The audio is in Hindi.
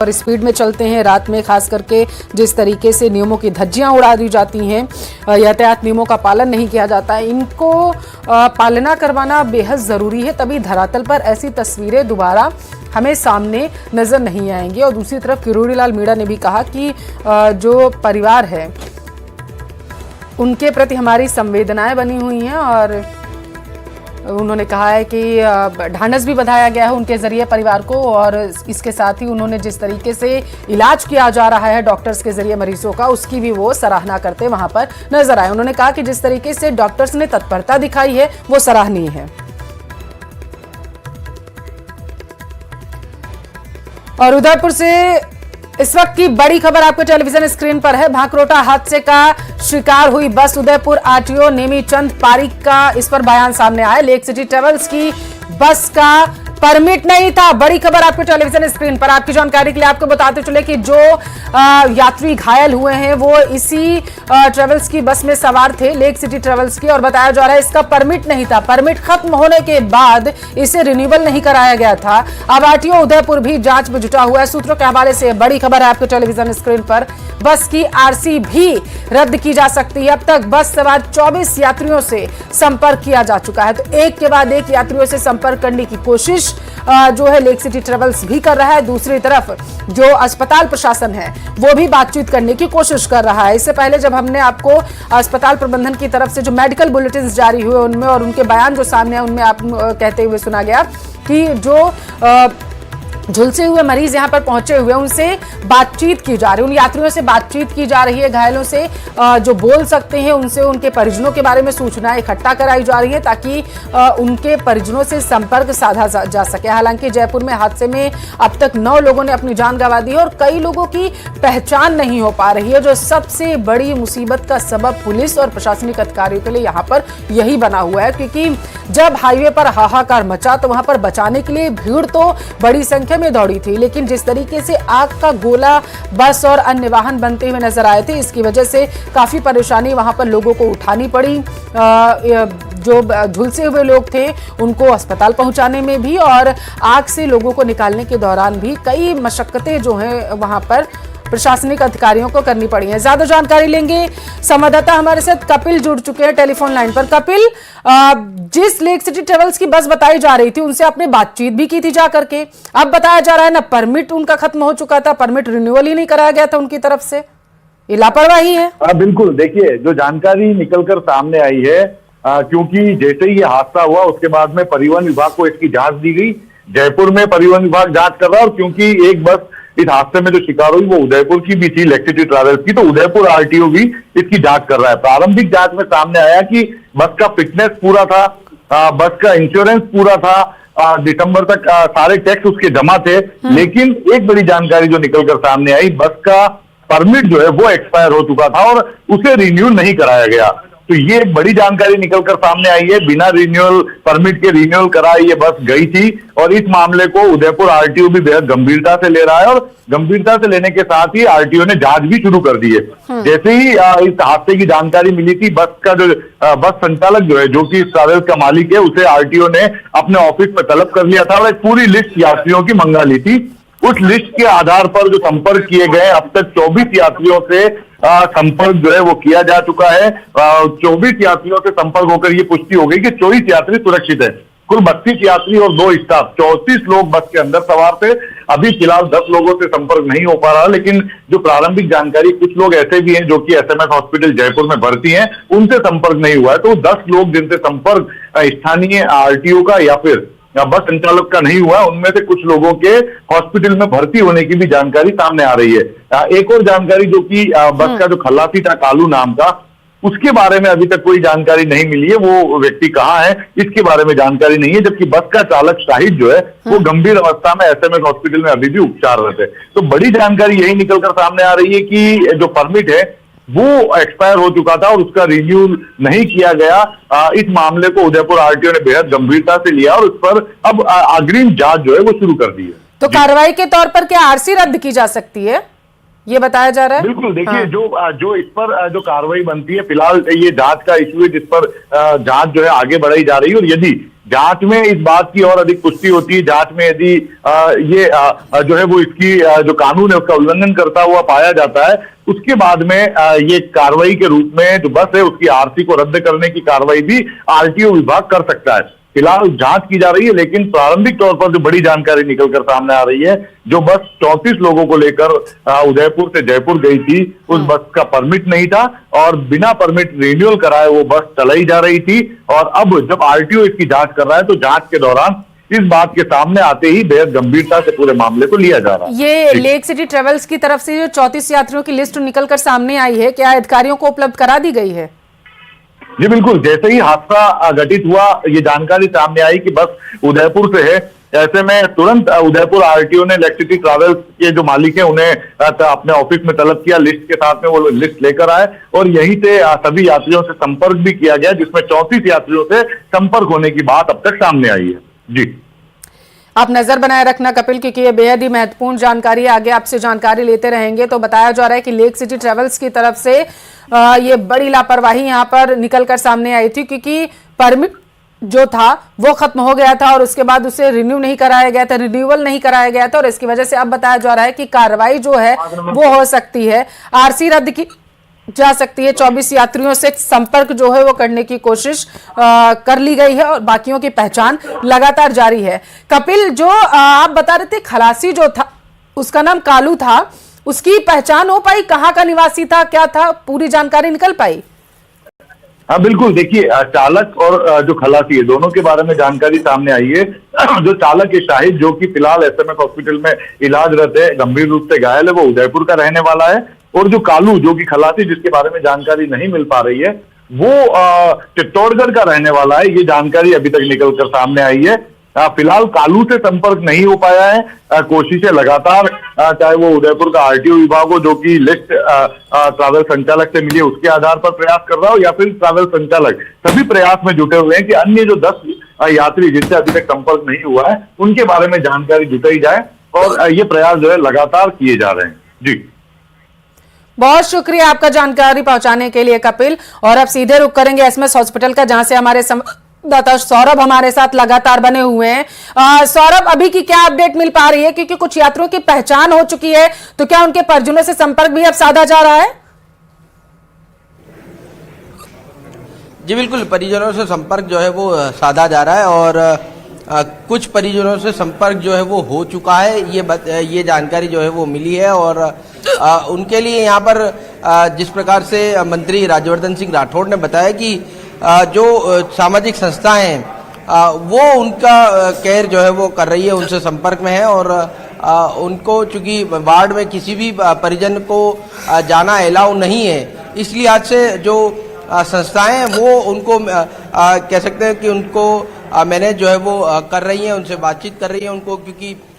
और स्पीड में चलते हैं रात में, खास करके जिस तरीके से नियमों की धज्जियां उड़ा दी जाती हैं, यातायात नियमों का पालन नहीं किया जाता है, इनको पालना करवाना बेहद ज़रूरी है। तभी धरातल पर ऐसी तस्वीरें दोबारा हमें सामने नज़र नहीं आएंगी। और दूसरी तरफ किरोड़ी लाल मीणा ने भी कहा कि जो परिवार है उनके प्रति हमारी संवेदनाएं बनी हुई हैं और उन्होंने कहा है कि ढांढस भी बंधाया गया है उनके जरिए परिवार को। और इसके साथ ही उन्होंने जिस तरीके से इलाज किया जा रहा है डॉक्टर्स के जरिए मरीजों का, उसकी भी वो सराहना करते वहां पर नजर आए। उन्होंने कहा कि जिस तरीके से डॉक्टर्स ने तत्परता दिखाई है वो सराहनीय है। और उदयपुर से इस वक्त की बड़ी खबर आपके टेलीविजन स्क्रीन पर है। भांकरोटा हादसे का शिकार हुई बस उदयपुर आरटीओ नेमीचंद पारिक का इस पर बयान सामने आया। लेक सिटी ट्रेवल्स की बस का परमिट नहीं था। बड़ी खबर आपके टेलीविजन स्क्रीन पर। आपकी जानकारी के लिए आपको बताते चले कि जो यात्री घायल हुए हैं वो इसी ट्रेवल्स की बस में सवार थे, लेक सिटी ट्रेवल्स की, और बताया जा रहा है इसका परमिट नहीं था। परमिट खत्म होने के बाद इसे रिन्यूअल नहीं कराया गया था। अब आरटीओ उदयपुर भी जांच में जुटा हुआ है। सूत्रों के हवाले से बड़ी खबर है आपके टेलीविजन स्क्रीन पर। बस की आरसी भी रद्द की जा सकती है। अब तक बस सवार 24 यात्रियों से संपर्क किया जा चुका है। तो एक के बाद एक यात्रियों से संपर्क करने की कोशिश जो है लेक सिटी ट्रेवल्स भी कर रहा है। दूसरी तरफ जो अस्पताल प्रशासन है वो भी बातचीत करने की कोशिश कर रहा है। इससे पहले जब हमने आपको अस्पताल प्रबंधन की तरफ से जो मेडिकल बुलेटिन जारी हुए उनमें और उनके बयान जो सामने आए उनमें आप कहते हुए सुना गया कि जो झुलसे हुए मरीज यहां पर पहुंचे हुए उनसे बातचीत की जा रही है, उन यात्रियों से बातचीत की जा रही है, घायलों से जो बोल सकते हैं उनसे उनके परिजनों के बारे में सूचनाएं इकट्ठा कराई जा रही है ताकि उनके परिजनों से संपर्क साधा जा सके। हालांकि जयपुर में हादसे में अब तक 9 लोगों ने अपनी जान गंवा दी है और कई लोगों की पहचान नहीं हो पा रही है। जो सबसे बड़ी मुसीबत का सबब पुलिस और प्रशासनिक अधिकारियों के लिए यहाँ पर यही बना हुआ है, क्योंकि जब हाईवे पर हाहाकार मचा तो वहां पर बचाने के लिए भीड़ तो बड़ी संख्या में दौड़ी थी, लेकिन जिस तरीके से आग का गोला बस और अन्य वाहन बनते हुए नजर आए थे, इसकी वजह से काफी परेशानी वहां पर लोगों को उठानी पड़ी। जो झुलसे हुए लोग थे उनको अस्पताल पहुंचाने में भी और आग से लोगों को निकालने के दौरान भी कई मशक्कतें जो हैं वहां पर प्रशासनिक अधिकारियों को करनी पड़ी है। ज्यादा जानकारी लेंगे, संवाददाता हमारे साथ कपिल जुड़ चुके हैं टेलीफोन लाइन पर। कपिल, जिस लेक सिटी ट्रेवल्स की बस बताई जा रही थी उनसे आपने बातचीत भी की थी जाकर के, अब बताया जा रहा है ना परमिट उनका खत्म हो चुका था, परमिट रिन्यूअल ही नहीं कराया गया था उनकी तरफ से, ये लापरवाही है। बिल्कुल, देखिए जो जानकारी निकलकर सामने आई है, क्योंकि जैसे ही ये हादसा हुआ उसके बाद में परिवहन विभाग को इसकी जांच दी गई। जयपुर में परिवहन विभाग जांच कर रहा है और क्योंकि एक बस इस हादसे में जो शिकार हुई वो उदयपुर की भी थी, लेक सिटी ट्रैवल्स की, तो उदयपुर आरटीओ भी इसकी जांच कर रहा है। प्रारंभिक जांच में सामने आया कि बस का फिटनेस पूरा था, बस का इंश्योरेंस पूरा था, दिसंबर तक सारे टैक्स उसके जमा थे। लेकिन एक बड़ी जानकारी जो निकलकर सामने आई, बस का परमिट जो है वो एक्सपायर हो चुका था और उसे रिन्यू नहीं कराया गया। तो ये बड़ी जानकारी निकलकर सामने आई है। बिना रिन्यूअल परमिट के रिन्यूअल कराए ये बस गई थी और इस मामले को उदयपुर आरटीओ भी बेहद गंभीरता से ले रहा है और गंभीरता से लेने के साथ ही आरटीओ ने जांच भी शुरू कर दी है। जैसे ही इस हादसे की जानकारी मिली थी, बस का जो बस संचालक जो है, जो कि इस ट्रैवल्स का मालिक है, उसे आरटीओ ने अपने ऑफिस में तलब कर लिया था और एक पूरी लिस्ट यात्रियों की मंगा ली थी। उस लिस्ट के आधार पर जो संपर्क किए गए, अब तक 24 यात्रियों से संपर्क जो है वो किया जा चुका है। 24 यात्रियों से संपर्क होकर ये पुष्टि हो गई कि 24 यात्री सुरक्षित है। कुल 32 यात्री और 2 स्टाफ, 34 लोग बस के अंदर सवार थे। अभी फिलहाल 10 लोगों से संपर्क नहीं हो पा रहा, लेकिन जो प्रारंभिक जानकारी, कुछ लोग ऐसे भी हैं जो कि एसएमएस हॉस्पिटल जयपुर में भर्ती हैं, उनसे संपर्क नहीं हुआ है। तो 10 लोग जिनसे संपर्क स्थानीय आरटीओ का या फिर बस संचालक का नहीं हुआ, उनमें से कुछ लोगों के हॉस्पिटल में भर्ती होने की भी जानकारी सामने आ रही है। एक और जानकारी जो कि बस का जो खलासी था कालू नाम का, उसके बारे में अभी तक कोई जानकारी नहीं मिली है। वो व्यक्ति कहाँ है इसके बारे में जानकारी नहीं है, जबकि बस का चालक शाहिद जो है वो गंभीर अवस्था में एसएमएस हॉस्पिटल में अभी भी उपचाररत है। तो बड़ी जानकारी यही निकलकर सामने आ रही है कि जो परमिट है वो एक्सपायर हो चुका था और उसका रिन्यू नहीं किया गया। इस मामले को उदयपुर आरटीओ ने बेहद गंभीरता से लिया और उस पर अब अग्रिम जांच जो है वो शुरू कर दी है। तो कार्रवाई के तौर पर क्या आरसी रद्द की जा सकती है? ये बताया जा रहा है। बिल्कुल, देखिए हाँ। जो इस पर जो कार्रवाई बनती है, फिलहाल ये जांच का इशू है जिस पर जांच जो है आगे बढ़ाई जा रही है। और यदि जांच में इस बात की और अधिक पुष्टि होती है, जांच में यदि ये जो है वो इसकी जो कानून है उसका उल्लंघन करता हुआ पाया जाता है, उसके बाद में ये कार्रवाई के रूप में जो बस है उसकी आरसी को रद्द करने की कार्रवाई भी आरटीओ विभाग कर सकता है। फिलहाल जांच की जा रही है, लेकिन प्रारंभिक तौर पर जो बड़ी जानकारी निकलकर सामने आ रही है, जो बस 34 लोगों को लेकर उदयपुर से जयपुर गई थी, उस बस का परमिट नहीं था और बिना परमिट रिन्यूअल कराए वो बस चलाई जा रही थी। और अब जब आरटीओ इसकी जांच कर रहा है, तो जांच के दौरान इस बात के सामने आते ही बेहद गंभीरता से पूरे मामले को लिया जा रहा है। ये लेक सिटी ट्रेवल्स की तरफ से जो 34 यात्रियों की लिस्ट निकलकर सामने आई है, क्या अधिकारियों को उपलब्ध करा दी गई है? जी बिल्कुल, जैसे ही हादसा घटित हुआ, ये जानकारी सामने आई कि बस उदयपुर से है, ऐसे में तुरंत उदयपुर आरटीओ ने लेक सिटी ट्रैवल्स के जो मालिक हैं उन्हें अपने ऑफिस में तलब किया। लिस्ट के साथ में वो लिस्ट लेकर आए और यहीं से सभी यात्रियों से संपर्क भी किया गया, जिसमें 34 यात्रियों से संपर्क होने की बात अब तक सामने आई है। जी, आप नजर बनाए रखना कपिल, क्योंकि ये बेहद ही महत्वपूर्ण जानकारी है। आगे आपसे जानकारी लेते रहेंगे। तो बताया जा रहा है कि लेक सिटी ट्रेवल्स की तरफ से ये बड़ी लापरवाही यहाँ पर निकलकर सामने आई थी, क्योंकि परमिट जो था वो खत्म हो गया था और उसके बाद उसे रिन्यू नहीं कराया गया था, रिन्यूअल नहीं कराया गया था। और इसकी वजह से अब बताया जा रहा है कि कार्रवाई जो है वो हो सकती है, आरसी रद्द की जा सकती है। 24 यात्रियों से संपर्क जो है वो करने की कोशिश कर ली गई है और बाकियों की पहचान लगातार जारी है। कपिल, जो आप बता रहे थे खलासी जो था उसका नाम कालू था, उसकी पहचान हो पाई? कहाँ का निवासी था, क्या था, पूरी जानकारी निकल पाई? हाँ बिल्कुल, देखिए चालक और जो खलासी है दोनों के बारे में जानकारी सामने आई है। जो चालक है शाहिद, जो कि फिलहाल एसएमएस हॉस्पिटल में इलाजरत है, गंभीर रूप से घायल है, वो उदयपुर का रहने वाला है। और जो कालू, जो कि खलासी जिसके बारे में जानकारी नहीं मिल पा रही है, वो चित्तौड़गढ़ का रहने वाला है। ये जानकारी अभी तक निकलकर सामने आई है। फिलहाल कालू से संपर्क नहीं हो पाया है। कोशिशें लगातार, चाहे वो उदयपुर का आरटीओ विभाग हो जो कि लिस्ट ट्रैवल संचालक से मिली उसके आधार पर प्रयास कर रहा हो, या फिर ट्रैवल संचालक, सभी प्रयास में जुटे हुए हैं कि अन्य जो 10 यात्री जिनसे अभी तक संपर्क नहीं हुआ है उनके बारे में जानकारी जुटाई जाए। और ये प्रयास जो है लगातार किए जा रहे हैं। जी, बहुत शुक्रिया आपका जानकारी पहुंचाने के लिए कपिल। और अब सीधे रुक करेंगे एसएमएस हॉस्पिटल का, जहां से हमारे संवाददाता सौरभ हमारे साथ लगातार बने हुए हैं। सौरभ, अभी की क्या अपडेट मिल पा रही है, क्योंकि कुछ यात्रियों की पहचान हो चुकी है, तो क्या उनके परिजनों से संपर्क भी अब साधा जा रहा है? जी बिल्कुल, परिजनों से संपर्क जो है वो साधा जा रहा है और कुछ परिजनों से संपर्क जो है वो हो चुका है। ये जानकारी जो है वो मिली है और उनके लिए यहाँ पर जिस प्रकार से मंत्री राज्यवर्धन सिंह राठौड़ ने बताया कि जो सामाजिक संस्थाएं हैं वो उनका केयर जो है वो कर रही है, उनसे संपर्क में है। और उनको चूंकि वार्ड में किसी भी परिजन को जाना अलाउ नहीं है, इसलिए आज से जो संस्थाएं वो उनको कह सकते हैं कि उनको मैनेज जो है वो कर रही हैं, उनसे बातचीत कर रही हैं उनको, क्योंकि